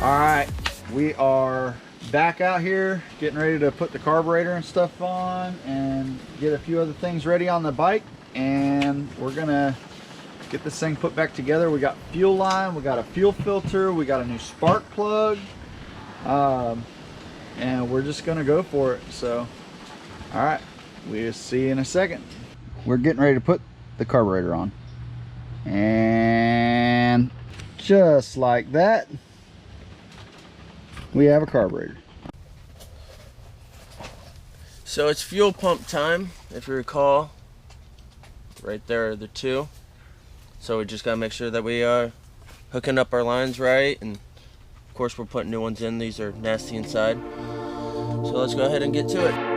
All right, we are back out here getting ready to put the carburetor and stuff on and get a few other things ready on the bike, and we're gonna get this thing put back together. We got fuel line, we got a fuel filter, we got a new spark plug, and we're just gonna go for it. So all right, we'll see you in a second. We're getting ready to put the carburetor on, and just like that, we have a carburetor. So it's fuel pump time, if you recall. Right there are the two. So we just gotta make sure that we are hooking up our lines right, and of course we're putting new ones in. These are nasty inside. So let's go ahead and get to it.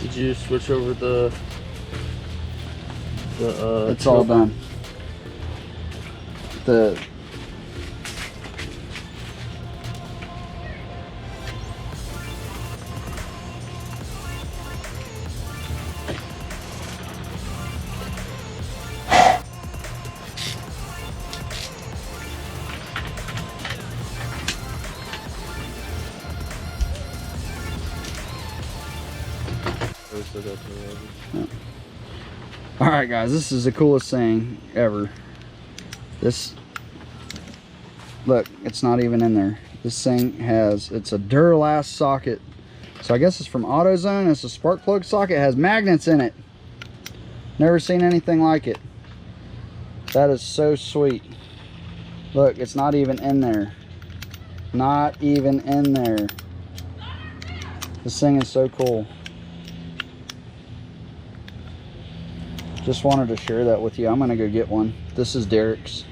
Did you switch over the it's all done. The all right, guys, this is the coolest thing ever. This, look, it's not even in there. This thing has, it's a Duralast socket. So I guess it's from AutoZone. It's a spark plug socket. It has magnets in it. Never seen anything like it. That is so sweet. Look, it's not even in there. Not even in there. This thing is so cool. Just wanted to share that with you. I'm gonna go get one. This is Derek's.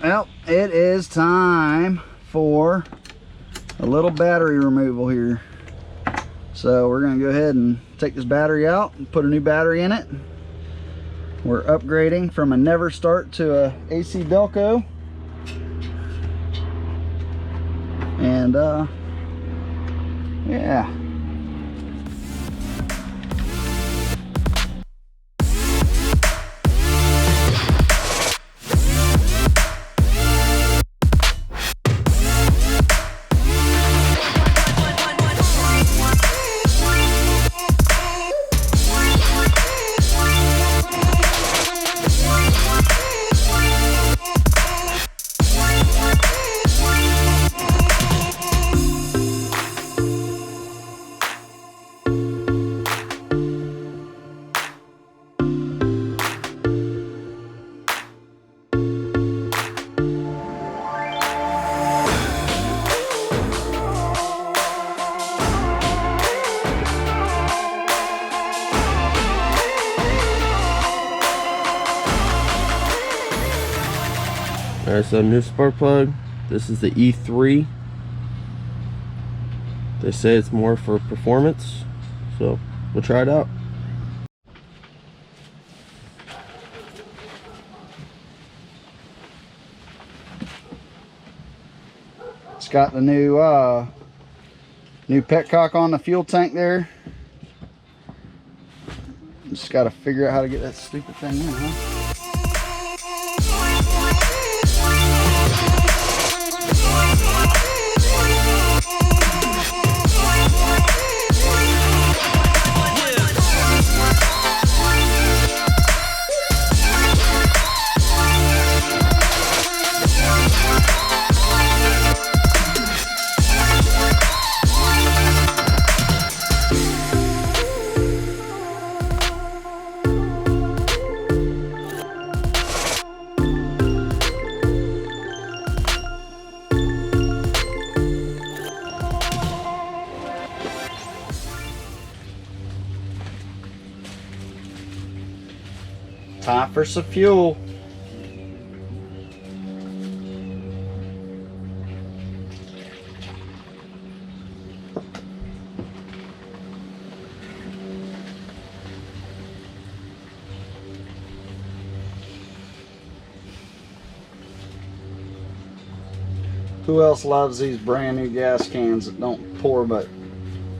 Well, it is time for a little battery removal here. So we're gonna go ahead and take this battery out and put a new battery in it. We're upgrading from a never start to a AC Delco. And yeah. Alright, so new spark plug. This is the E3. They say it's more for performance, so we'll try it out. got the new petcock on the fuel tank there. Just got to figure out how to get that stupid thing in, huh? Time for some fuel. Who else loves these brand new gas cans that don't pour but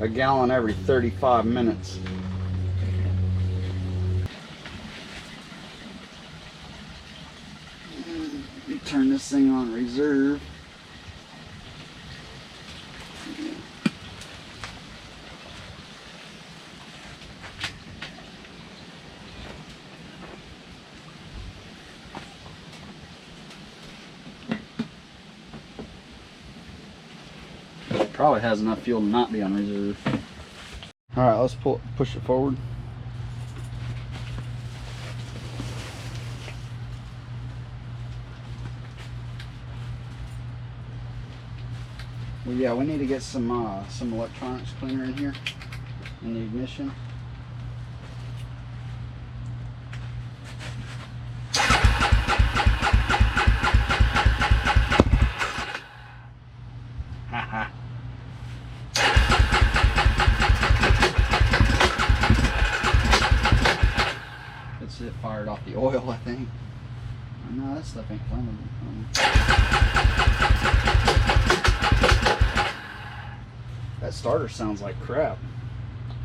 a gallon every 35 minutes? Turn this thing on reserve. Probably has enough fuel to not be on reserve. All right, let's push it forward. Well, yeah, we need to get some electronics cleaner in here in the ignition. It fired off the oil, I think. Oh, no, that stuff ain't flammable. That starter sounds like crap.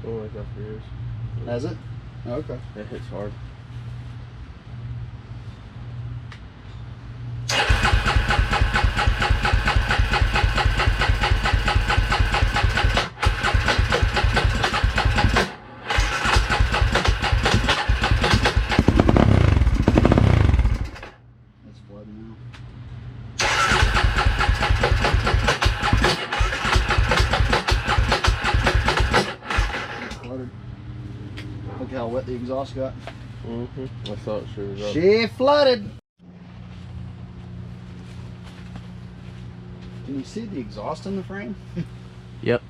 Oh, like that for years. Has it? Oh, okay. It hits hard. Look how wet the exhaust got. I thought she was up. She flooded. Can you see the exhaust in the frame? Yep.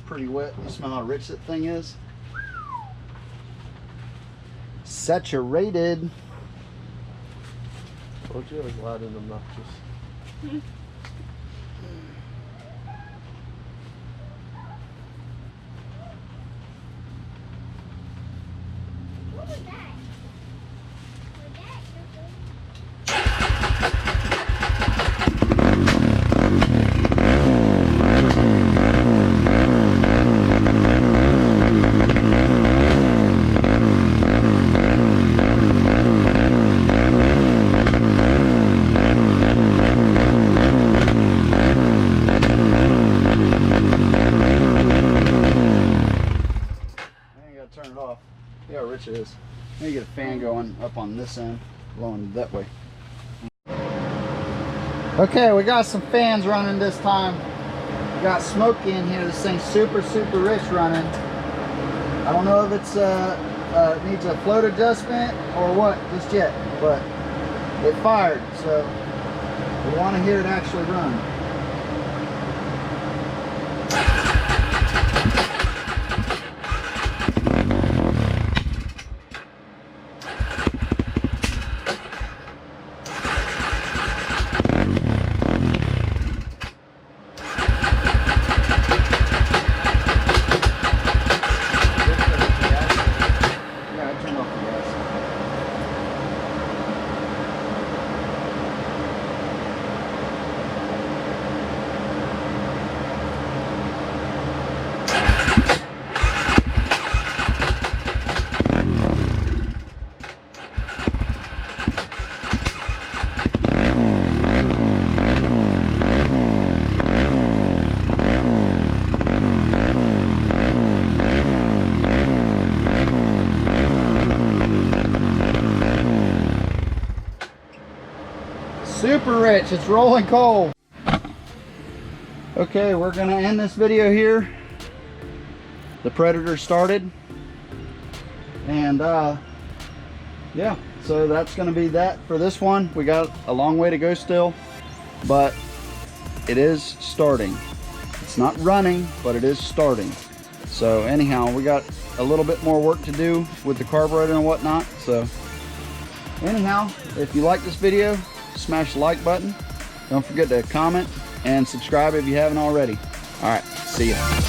Pretty wet. You smell how rich that thing is? Saturated. Don't you always loud and obnoxious? What was that? Turn it off. See how rich it is. Let me get a fan going up on this end, blowing that way. Okay, we got some fans running this time. We got smoky in here. This thing's super rich running. I don't know if it's needs a float adjustment or what just yet, but it fired, so we want to hear it actually run. super rich. It's rolling coal. Okay, we're gonna end this video here. The Predator started, and yeah, so that's gonna be that for this one. We got a long way to go still, but it is starting. It's not running, but it is starting. So anyhow, we got a little bit more work to do with the carburetor and whatnot. So anyhow, if you like this video, smash the like button. Don't forget to comment and subscribe if you haven't already. All right, see ya.